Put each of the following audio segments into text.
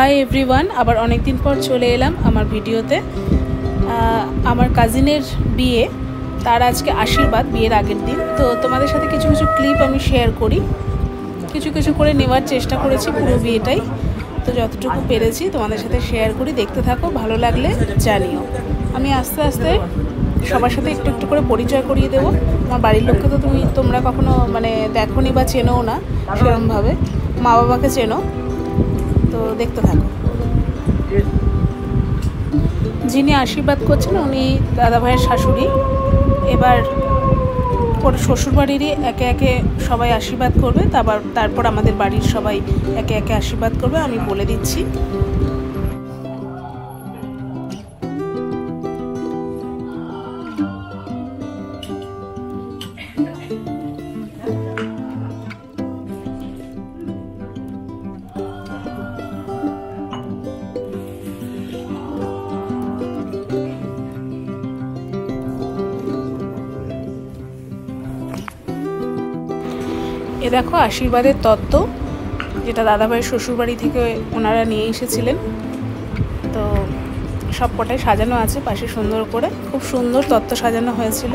Hi everyone, আবার অনেক দিন পর চলে এলাম আমার ভিডিওতে। আমার কাজিনের বিয়ে, তার আজকে আশীর্বাদ, বিয়ের আগের দিন। তো তোমাদের সাথে কিছু কিছু ক্লিপ আমি শেয়ার করি, কিছু কিছু করে নেওয়ার চেষ্টা করেছি পুরো বিয়েটাই। তো যতটুকু পেরেছি তোমাদের সাথে শেয়ার করি, দেখতে থাকো, ভালো লাগলে জানিও। আমি আস্তে আস্তে সবার সাথে একটু একটু করে পরিচয় করিয়ে দেবো। আমার বাড়ির লোককে তো তোমরা কখনো দেখোনি বা চেনোও না সেরকমভাবে, মা বাবাকে চেনো। তো দেখতে থাকো। যিনি আশীর্বাদ করছেন উনি দাদাভাইয়ের শাশুড়ি। এবার ওর শ্বশুরবাড়িরই একে একে সবাই আশীর্বাদ করবে, তারপর আমাদের বাড়ির সবাই একে একে আশীর্বাদ করবে। আমি বলে দিচ্ছি। এ দেখো আশীর্বাদের তত্ত্ব, যেটা দাদাভাইয়ের শ্বশুরবাড়ি থেকে ওনারা নিয়ে এসেছিলেন। তো সব কটাই সাজানো আছে পাশে সুন্দর করে, খুব সুন্দর তত্ত্ব সাজানো হয়েছিল।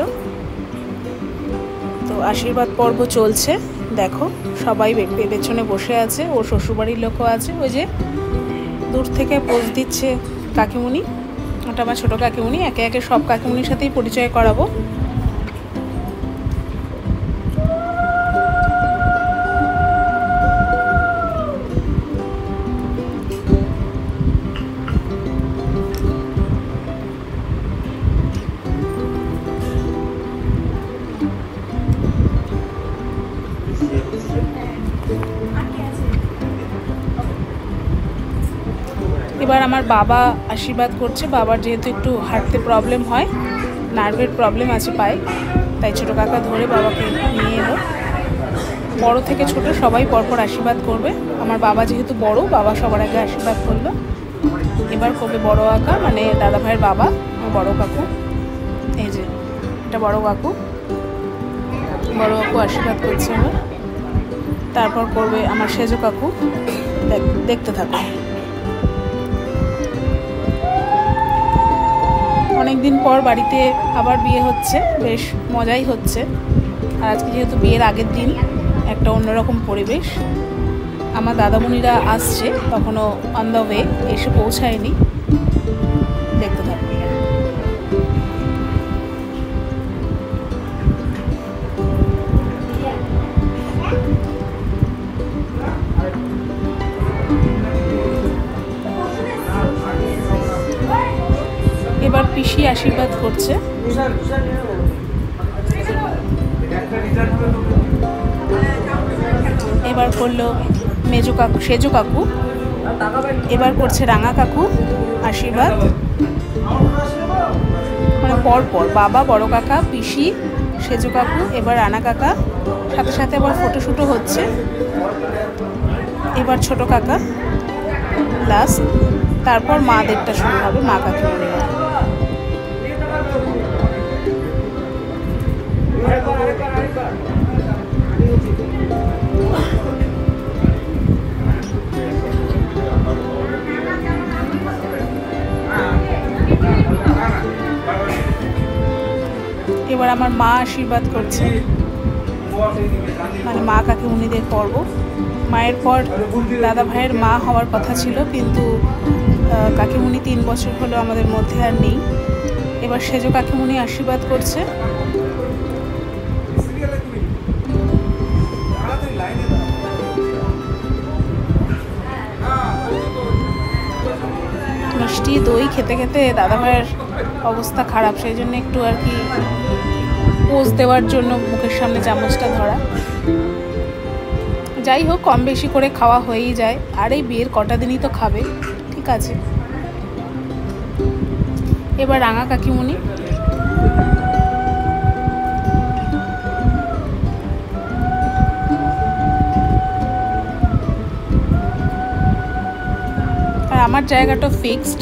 তো আশীর্বাদ পর্ব চলছে, দেখো সবাই পেছনে বসে আছে, ওর শ্বশুরবাড়ির লোকও আছে। ওই যে দূর থেকে পোজ দিচ্ছে কাকিমুনি, ওটা আমার ছোটো কাকিমুনি। একে একে সব কাকিমুনির সাথেই পরিচয় করাবো। এবার আমার বাবা আশীর্বাদ করছে। বাবার যেহেতু একটু হাঁটতে প্রবলেম হয়, নার্ভের প্রবলেম আছে পায়ে, তাই ছোটো কাকা ধরে বাবাকে নিয়ে এলো। বড় থেকে ছোট সবাই পরপর আশীর্বাদ করবে। আমার বাবা যেহেতু বড়, বাবা সবার আগে আশীর্বাদ করলো। এবার করবে বড় কাকা, মানে দাদা ভাইয়ের বাবা, বড় কাকু। এই যে এটা বড় কাকু, বড় কাকু আশীর্বাদ করছে আমার। তারপর করবে আমার সেজো কাকু। দেখতে থাকো। অনেকদিন পর বাড়িতে আবার বিয়ে হচ্ছে, বেশ মজাই হচ্ছে। আর আজকে যেহেতু বিয়ের আগের দিন, একটা অন্যরকম পরিবেশ। আমার দাদামণিরা আসছে, তখনও অন দ্য ওয়ে, এসে পৌঁছায়নি। দেখতে থাকো। এবার পিসি আশীর্বাদ করছে। এবার করলো মেজো কাকু, সেজো কাকু। এবার করছে রাঙা কাকু আশীর্বাদ, মানে পরপর বাবা, বড় কাকা, পিসি, সেজো কাকু, এবার রানা কাকা, সাথে সাথে আবার ফটোশুটও হচ্ছে। এবার ছোট কাকা লাস্ট, তারপর মাদেরটা শুরু হবে, মা কাকিমারা। এবার আমার মা আশীর্বাদ করছে, মানে মা কাকিমুনিদের পর্ব। মায়ের পর দাদা ভাইয়ের মা হওয়ার কথা ছিল, কিন্তু কাকিমুনি 3 বছর হলো আমাদের মধ্যে আর নেই। এবার সেজো কাকিমুনি আশীর্বাদ করছে। মিষ্টি দই খেতে খেতে দাদা ভাইয়ের অবস্থা খারাপ, সেই জন্য একটু আর কি পোজ দেওয়ার জন্য মুখের সামনে চামচটা ধরা। যাই হোক, কম বেশি করে খাওয়া হয়েই যায়, আর এই বিয়ের কটা দিনই তো খাবে, ঠিক আছে। এবার রাঙা কাকিমুনি। আর আমার জায়গাটা ফিক্সড,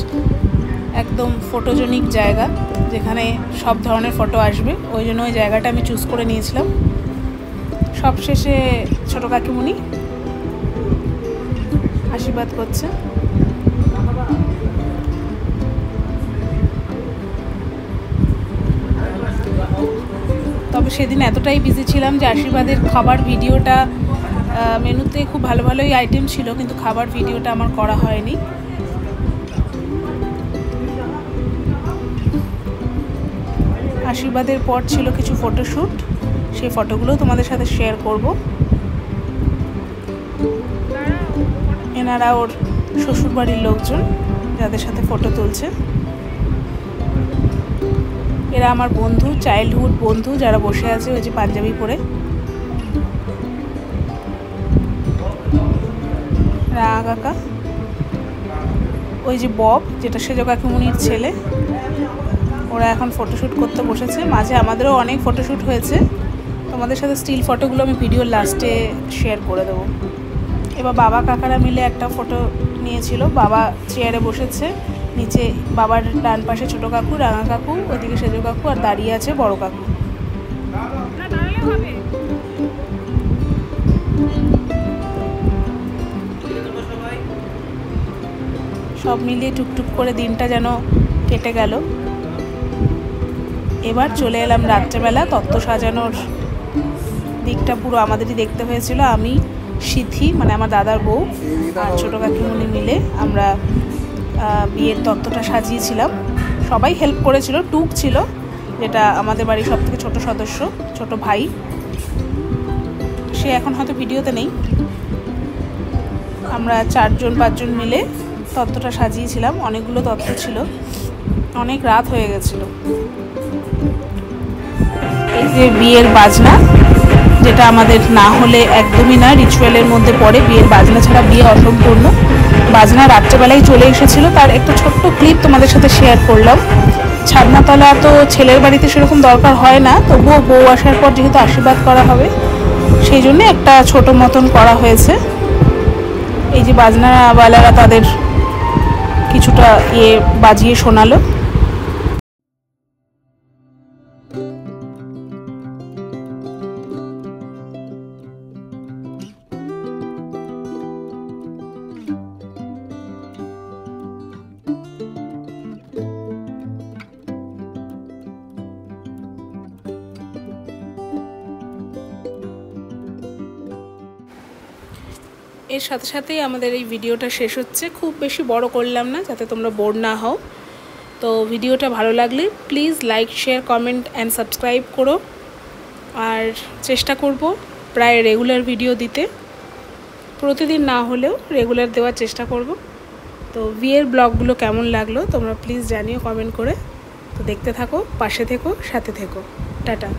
একদম ফটোজেনিক জায়গা, যেখানে সব ধরনের ফটো আসবে, ওই জন্য ওই জায়গাটা আমি চুজ করে নিয়েছিলাম। সবশেষে ছোটো কাকিমুনি আশীর্বাদ করছে। তবে সেদিন এতটাই বিজি ছিলাম যে আশীর্বাদের খাবার ভিডিওটা, মেনুতে খুব ভালো ভালোই আইটেম ছিল, কিন্তু খাবার ভিডিওটা আমার করা হয়নি। আশীর্বাদের পর ছিল কিছু ফটোশ্যুট, সেই ফটোগুলোও তোমাদের সাথে শেয়ার করব। এনারা ওর শ্বশুরবাড়ির লোকজন যাদের সাথে ফটো তুলছে। এরা আমার বন্ধু, চাইল্ডহুড বন্ধু, যারা বসে আছে ওই যে পাঞ্জাবি পরে। রাঙা কাকা, ওই যে বব যেটা সেজ কাকিমুনির ছেলে, ওরা এখন ফটোশ্যুট করতে বসেছে। মাঝে আমাদেরও অনেক ফটোশ্যুট হয়েছে, তোমাদের সাথে স্টিল ফটোগুলো আমি ভিডিওর লাস্টে শেয়ার করে দেবো। এবার বাবা কাকারা মিলে একটা ফটো নিয়েছিল। বাবা চেয়ারে বসেছে, নিচে বাবার ডান পাশে ছোটো কাকু, রাঙা কাকু, ওইদিকে সেজ কাকু, আর দাঁড়িয়ে আছে বড় কাকু। সব মিলিয়ে টুকটুক করে দিনটা যেন কেটে গেল। এবার চলে এলাম রাত্রেবেলা। তত্ত্ব সাজানোর দিকটা পুরো আমাদেরই দেখতে হয়েছিল। আমি, সিথি মানে আমার দাদার বউ, আর ছোটো কাকিমুনি মিলে আমরা বিয়ের তত্ত্বটা সাজিয়েছিলাম। সবাই হেল্প করেছিল। টুক ছিল, যেটা আমাদের বাড়ির সব থেকে ছোটো সদস্য, ছোট ভাই, সে এখন হয়তো ভিডিওতে নেই। আমরা 4-5 মিলে তত্ত্বটা সাজিয়েছিলাম। অনেকগুলো তত্ত্ব ছিল, অনেক রাত হয়ে গেছিল। এই যে বিয়ের বাজনা, যেটা আমাদের না হলে একদমই না, রিচুয়ালের মধ্যে পড়ে। বিয়ের বাজনা ছাড়া বিয়ে অসম্পূর্ণ। বাজনা রাত্রেবেলায় চলে এসেছিল, তার একটা ছোট্ট ক্লিপ তোমাদের সাথে শেয়ার করলাম। ছাদনাতলা তো ছেলের বাড়িতে সেরকম দরকার হয় না, তবুও বউ আসার পর যেহেতু আশীর্বাদ করা হবে, সেই জন্য একটা ছোট মতন করা হয়েছে। এই যে বাজনাওয়ালারা তাদের কিছুটা বাজিয়ে শোনালো। এর সাথে সাথেই আমাদের এই ভিডিওটা শেষ হচ্ছে। খুব বেশি বড় করলাম না, যাতে তোমরা বোর না হও। তো ভিডিওটা ভালো লাগলে please like, share, comment and subscribe করো। আর চেষ্টা করব প্রায় রেগুলার ভিডিও দিতে, প্রতিদিন না হলেও রেগুলার দেওয়ার চেষ্টা করব। তো বিয়ের ব্লগগুলো কেমন লাগলো তোমরা প্লিজ জানিও কমেন্ট করে। তো দেখতে থাকো, পাশে থেকো, সাথে থেকো। টাটা।